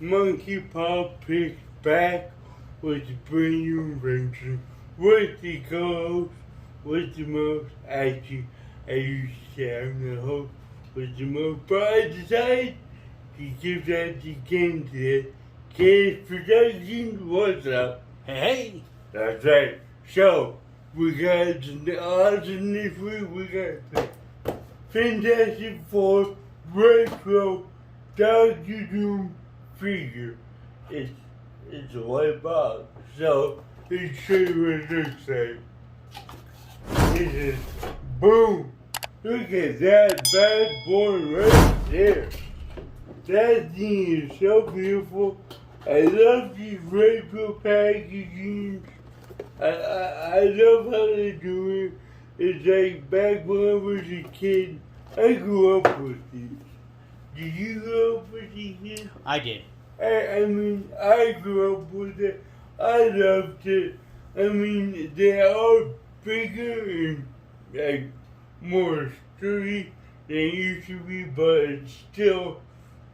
Monkey Paw picks back with the brand new invention, with the co-host, with the most, actually, I used to say I'm the host, with the most, but I decided to give that to Ken today. Ken's Productions, what's up? Hey! That's right. So, we got some awesome this week. We got the Fantastic Four retro Doctor Doom figure. It's a white box. So, let's show you what it looks like. This is boom. Look at that bad boy right there. That thing is so beautiful. I love these retro packaging. I love how they do it. It's like back when I was a kid, I grew up with these. Did you grow up with these kids? I did. I mean, I grew up with it. I loved it. I mean, they are bigger and like more sturdy than it used to be, but it's still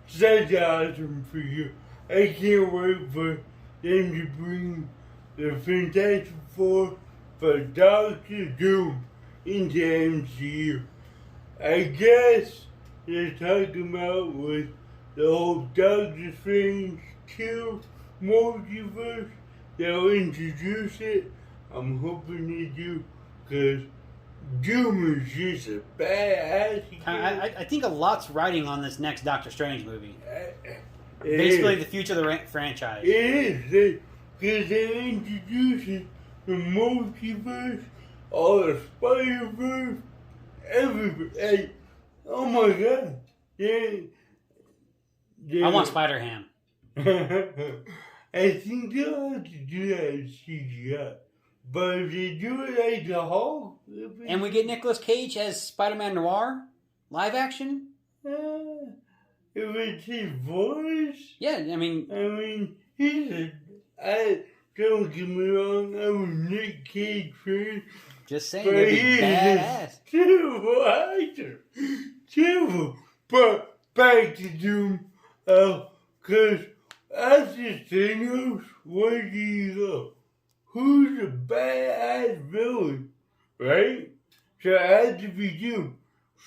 such an awesome figure. I can't wait for them to bring the Fantastic Four for Doctor Doom into MCU. I guess they're talking about with the whole Doctor Strange 2 multiverse. They'll introduce it. I'm hoping they do, because Doom is just a badass. I think a lot's riding on this next Doctor Strange movie. Basically, the future of the franchise. It is, because they're introducing the multiverse, all the Spider-Verse, everything. Hey, oh my god. I want Spider-Ham. I think they'll have to do that in CGI. But if they do it like the Hulk... And we get Nicolas Cage as Spider-Man Noir? Live action? If it's his voice... Yeah, I mean, he's a... don't get me wrong, I'm a Nick Cage fan. Just saying, it'd be badass. Terrible actor. Terrible. But back to Doom. Because after Thanos, where do you go? Who's a badass villain? Right? So it had to be Doom.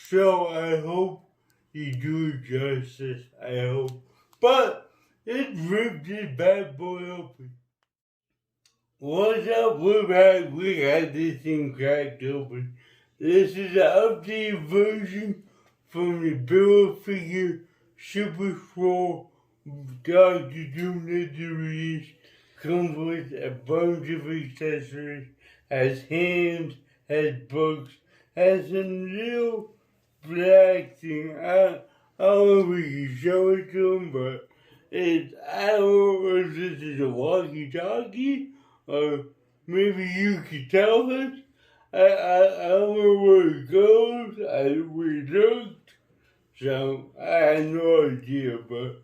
So I hope you do it justice. I hope. But let's rip this bad boy open. What's up? We're back. We got this thing cracked open. This is an updated version from the Build-A-Figure Super Scroll Doctor Doom that they released. Comes with a bunch of accessories. Has hands, has books, has some little black thing. I don't know if we can show it to them, but I don't know if this is a walkie-talkie, or maybe you can tell us. I don't know where it goes. We looked, so I had no idea, but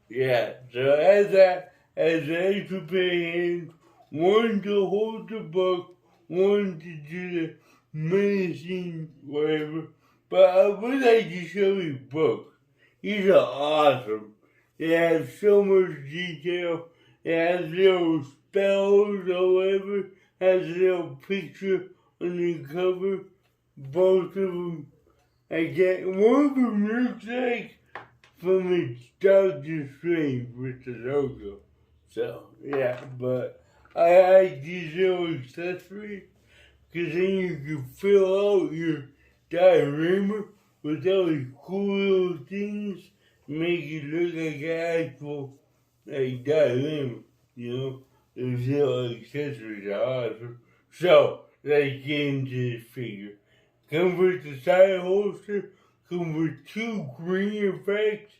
yeah. So as that, as an extra pair of hands, one to hold the book, one to do the medicine, whatever. But I would like to show you books. These are awesome. They have so much detail. It has little spells or whatever. Has a little picture on the cover. Both of them. One of them looks like from its Doctor Strange with the logo. So, yeah, but I like these little accessories, because then you can fill out your diorama with all these cool little things, make it look like an actual diorama, you know? Those little accessories are awesome. So, let's get into this figure. Come with the side holster, come with 2 green effects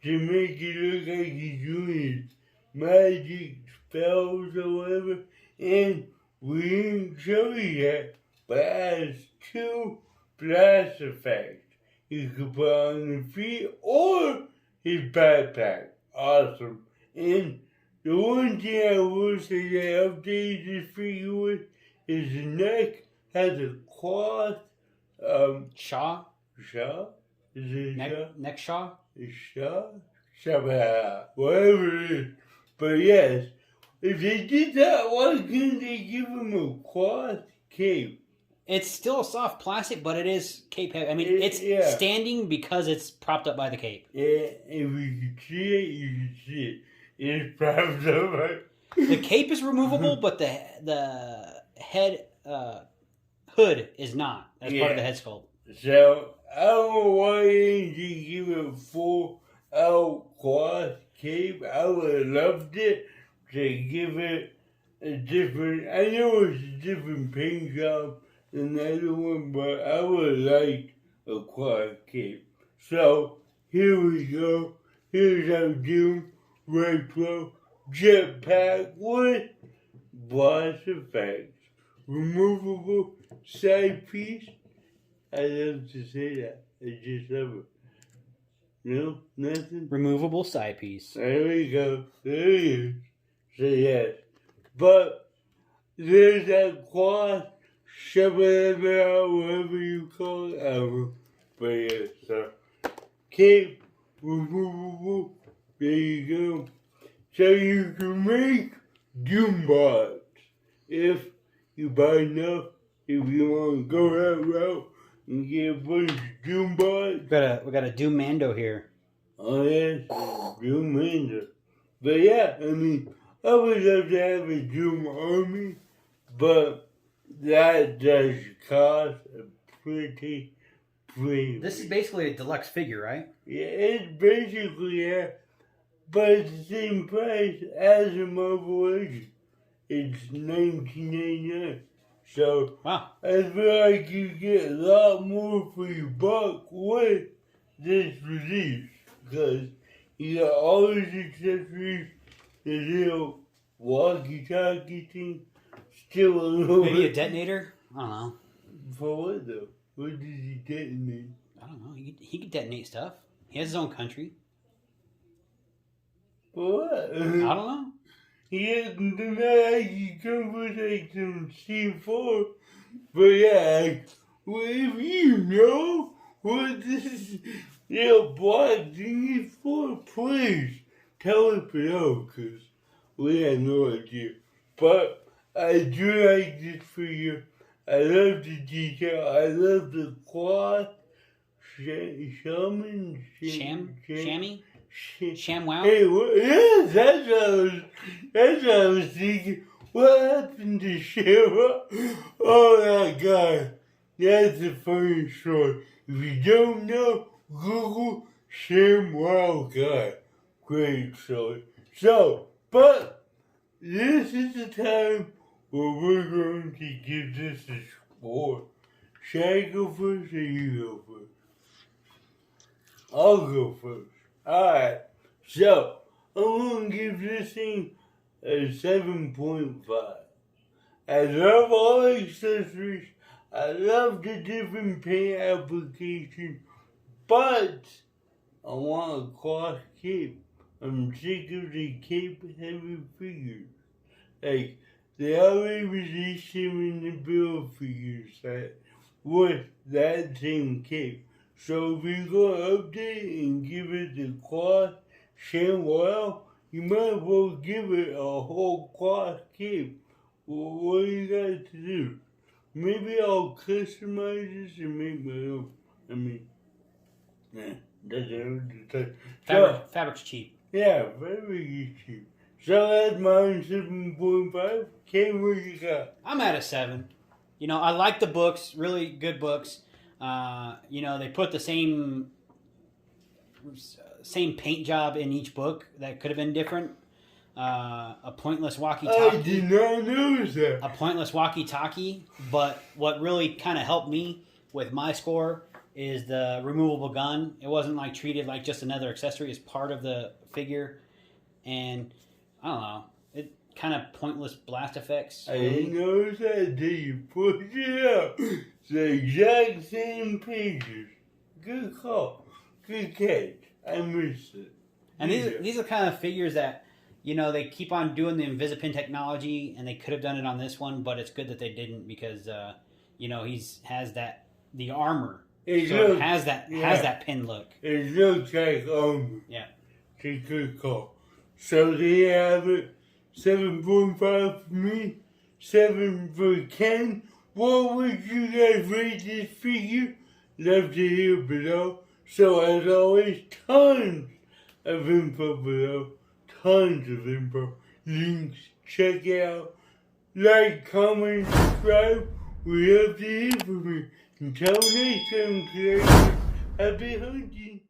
to make it look like he's doing his magic spells or whatever. And we didn't show you that, but it has 2 blast effects you can put on the feet or his backpack. Awesome. And the one thing I will say they updated this figure with is the neck has a cloth Shaw? Shaw? Is it Neck Shaw? Shaw? somehow, whatever it is. But yes, if they did that, why couldn't they give him a cloth cape? It's still a soft plastic, but it is cape heavy. I mean, it's Yeah. standing because it's propped up by the cape. Yeah, if you could see it, you could see it. It's propped up by... The cape is removable, but the head hood is not. That's part of the head sculpt. So, I don't know why they didn't give it a full out cloth cape. I would have loved it to give it a different... I know it's a different paint job than the other one, but I would have liked a cloth cape. So, here we go. Here's our Doom Retro Jetpack with blast effects. Removable side piece. I love to say that. I just love it. No? Nothing? Removable side piece. There we go. There it is. So yes. But there's that cloth, shove it out, whatever you call it. I don't know. But yes, so cape, removable. There you go. So you can make Doom bots if you buy enough. If you want to go that route and get a bunch of Doom bots. We got a Doom Mando here. Oh yes, Doom Mando. But yeah, I mean, I would love to have a Doom army, but that does cost a pretty. This is basically a deluxe figure, right? Yeah, it's basically but it's the same price as a Marvel Legend. It's $19.99. So wow. I feel like you get a lot more for your buck with this release, because you got all these accessories, the little walkie-talkie thing, still a little Maybe a detonator? I don't know. For what though? What did he detonate? I don't know. He could detonate stuff. He has his own country. For what? I don't know. He hasn't done that. He comes with like some C4. But yeah, well, if you know what this little black thing is for, please tell us below, because we have no idea. But I do like this figure. I love the detail. I love the cloth. Chamois? ShamWow? Hey, yeah, that's what I was thinking. What happened to Shara? Oh, that guy. That's a funny story. If you don't know, Google ShamWow guy. Great story. So, but this is the time where we're going to give this a score. Should I go first or you go first? I'll go first. Alright, so I'm going to give this thing a 7.5. I love all the accessories. I love the different paint application. But I want a cloth cape. I'm sick of the cape heavy figures. Like, they already released him in the Build-A-Figure set with that same cape. So if you're going to update and give it the cloth ShamWow, you might as well give it a whole cloth cape. Well, what do you got to do? Maybe I'll customize this and make my own. I mean, that's it. Fabric's cheap. Yeah, fabric is cheap. So that's mine, 7.5. Kate, what you got? I'm at a 7. You know, I like the books, really good books. You know, they put the same paint job in each book that could have been different. A pointless walkie-talkie. I did not notice that. A pointless walkie-talkie. But what really kind of helped me with my score is the removable gun. It wasn't like treated like just another accessory as part of the figure. And I don't know. It kind of pointless blast effects. I didn't notice that until you pushed it up. It's the exact same pages. Good call. Good catch. I missed it. And these are kind of figures that, you know, they keep on doing the Invisipin technology, and they could have done it on this one, but it's good that they didn't because, you know, has the armor. It has that pin look. It looks like armor. Yeah. Take a good call. So they have it. 7.5 for me. 7 for Ken. What would you guys rate this figure? Love to hear below. So as always, tons of info below. Tons of info. Links. Check it out. Like, comment, subscribe. We love to hear from you. Until next time, creators, happy hunting.